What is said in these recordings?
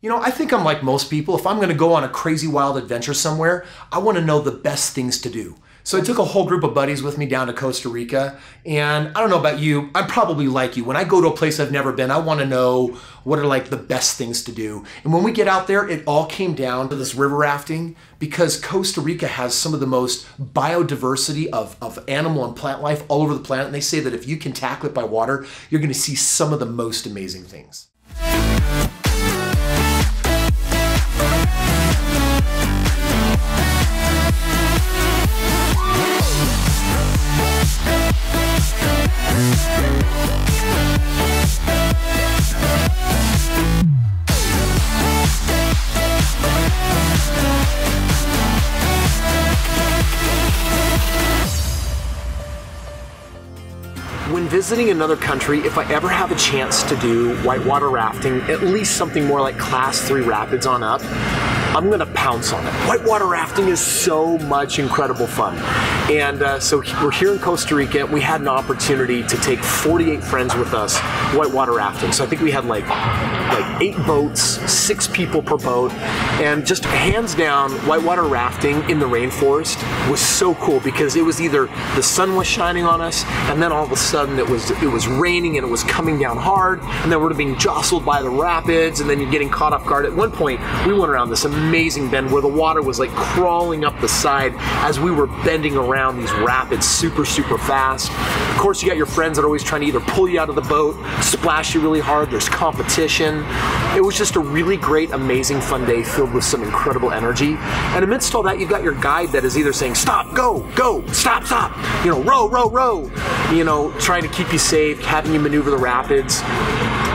You know, I think I'm like most people. If I'm going to go on a crazy wild adventure somewhere, I want to know the best things to do. So I took a whole group of buddies with me down to Costa Rica, and I don't know about you, I'm probably like you. When I go to a place I've never been, I want to know what are like the best things to do. And when we get out there, it all came down to this river rafting, because Costa Rica has some of the most biodiversity of animal and plant life all over the planet. And they say that if you can tackle it by water, you're going to see some of the most amazing things. When visiting another country, if I ever have a chance to do whitewater rafting, at least something more like Class 3 rapids on up, I'm gonna pounce on it. Whitewater rafting is so much incredible fun. And so we're here in Costa Rica. We had an opportunity to take 48 friends with us whitewater rafting. So I think we had like 8 boats, 6 people per boat, and just hands down, whitewater rafting in the rainforest was so cool, because it was either the sun was shining on us, and then all of a sudden it was raining and it was coming down hard, and then we're being jostled by the rapids, and then you're getting caught off guard. At one point, we went around this amazing bend where the water was like crawling up the side as we were bending around these rapids super fast. Of course, you got your friends that are always trying to either pull you out of the boat, splash you really hard, there's competition. It was just a really great, amazing, fun day filled with some incredible energy. And amidst all that, you've got your guide that is either saying, stop, go, go, stop, stop, you know, row, row, row, you know, trying to keep you safe, having you maneuver the rapids.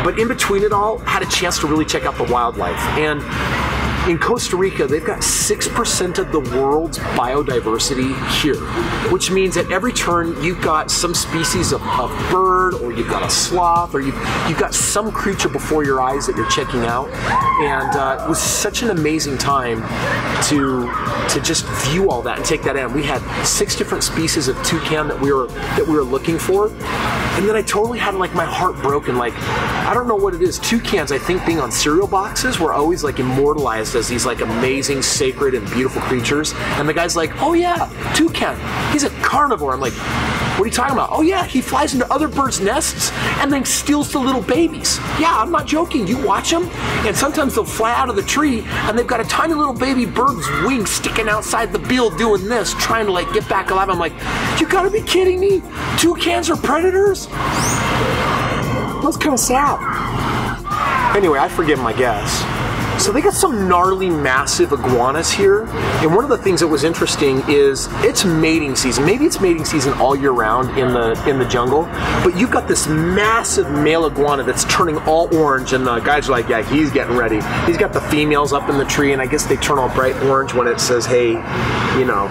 But in between it all, had a chance to really check out the wildlife. And in Costa Rica, they've got 6% of the world's biodiversity here, which means at every turn you've got some species of bird, or you've got a sloth, or you've got some creature before your eyes that you're checking out. And it was such an amazing time to just view all that and take that in. We had 6 different species of toucan that we were looking for, and then I totally had like my heart broken. Like, I don't know what it is. Toucans, I think, being on cereal boxes, were always like immortalized as these like amazing, sacred, and beautiful creatures. And the guy's like, oh yeah, toucan, he's a carnivore. I'm like, what are you talking about? Oh yeah, he flies into other birds' nests and then steals the little babies. Yeah, I'm not joking. You watch them, and sometimes they'll fly out of the tree and they've got a tiny little baby bird's wing sticking outside the bill doing this, trying to like get back alive. I'm like, you gotta be kidding me. Toucans are predators? That's kind of sad. Anyway, I forgive my guess. So they got some gnarly, massive iguanas here, and one of the things that was interesting is it's mating season. Maybe it's mating season all year round in the jungle, but you've got this massive male iguana that's turning all orange, and the guys are like, yeah, he's getting ready. He's got the females up in the tree, and I guess they turn all bright orange when it says, hey, you know,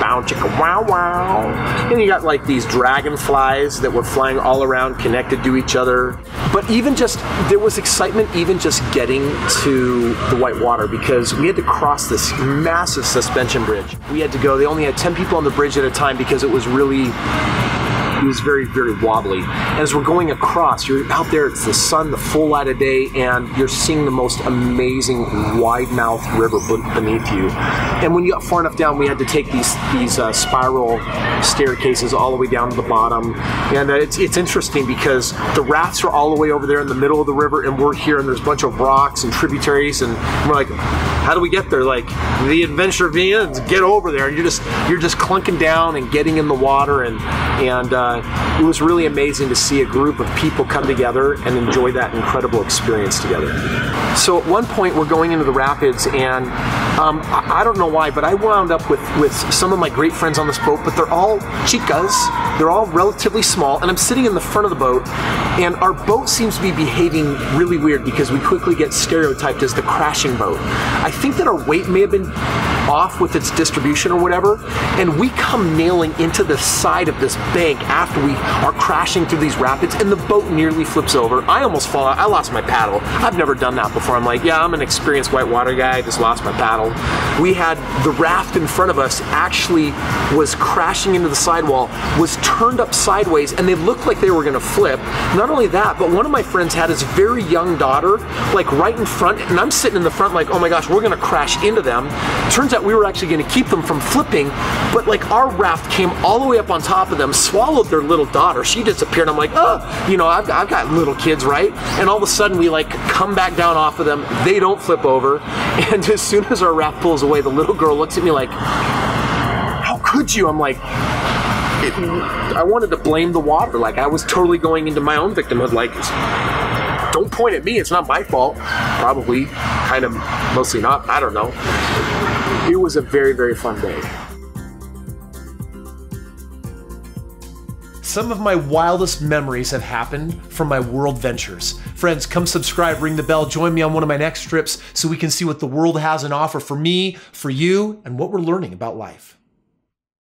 bow chicka wow wow. And you got like these dragonflies that were flying all around, connected to each other. But even just, there was excitement even just getting to the white water, because we had to cross this massive suspension bridge. We had to go, they only had 10 people on the bridge at a time because it was really, it was very, very wobbly. And as we're going across, you're out there, it's the sun, the full light of day, and you're seeing the most amazing wide-mouthed river beneath you. And when you got far enough down, we had to take these spiral staircases all the way down to the bottom. And it's interesting because the rafts are all the way over there in the middle of the river, and we're here, and there's a bunch of rocks and tributaries, and we're like, how do we get there? Like, the adventure begins, get over there. And you're just clunking down and getting in the water, and it was really amazing to see a group of people come together and enjoy that incredible experience together. So at one point we're going into the rapids, and I don't know why, but I wound up with some of my great friends on this boat, but they're all chicas, they're all relatively small, and I'm sitting in the front of the boat, and our boat seems to be behaving really weird because we quickly get stereotyped as the crashing boat. I think that our weight may have been off with its distribution or whatever, and we come nailing into the side of this bank after we are crashing through these rapids, and the boat nearly flips over. I almost fall out. I lost my paddle. I've never done that before. I'm like, yeah, I'm an experienced whitewater guy, I just lost my paddle. we had the raft in front of us actually was crashing into the sidewall, was turned up sideways, and they looked like they were gonna flip. Not only that, but one of my friends had his very young daughter like right in front, and I'm sitting in the front like, oh my gosh, we're gonna crash into them. Turns out we were actually gonna keep them from flipping, but like our raft came all the way up on top of them, swallowed their little daughter. She disappeared. I'm like, oh, you know, I've got little kids, right? And all of a sudden we like come back down off of them. They don't flip over. And as soon as our raft pulls away, the little girl looks at me like, how could you? I'm like, I wanted to blame the water. Like I was totally going into my own victimhood. Like, don't point at me. It's not my fault. Probably, kind of, mostly not. I don't know. It was a very, very fun day. Some of my wildest memories have happened from my world ventures. Friends, come subscribe, ring the bell, join me on one of my next trips so we can see what the world has in offer for me, for you, and what we're learning about life.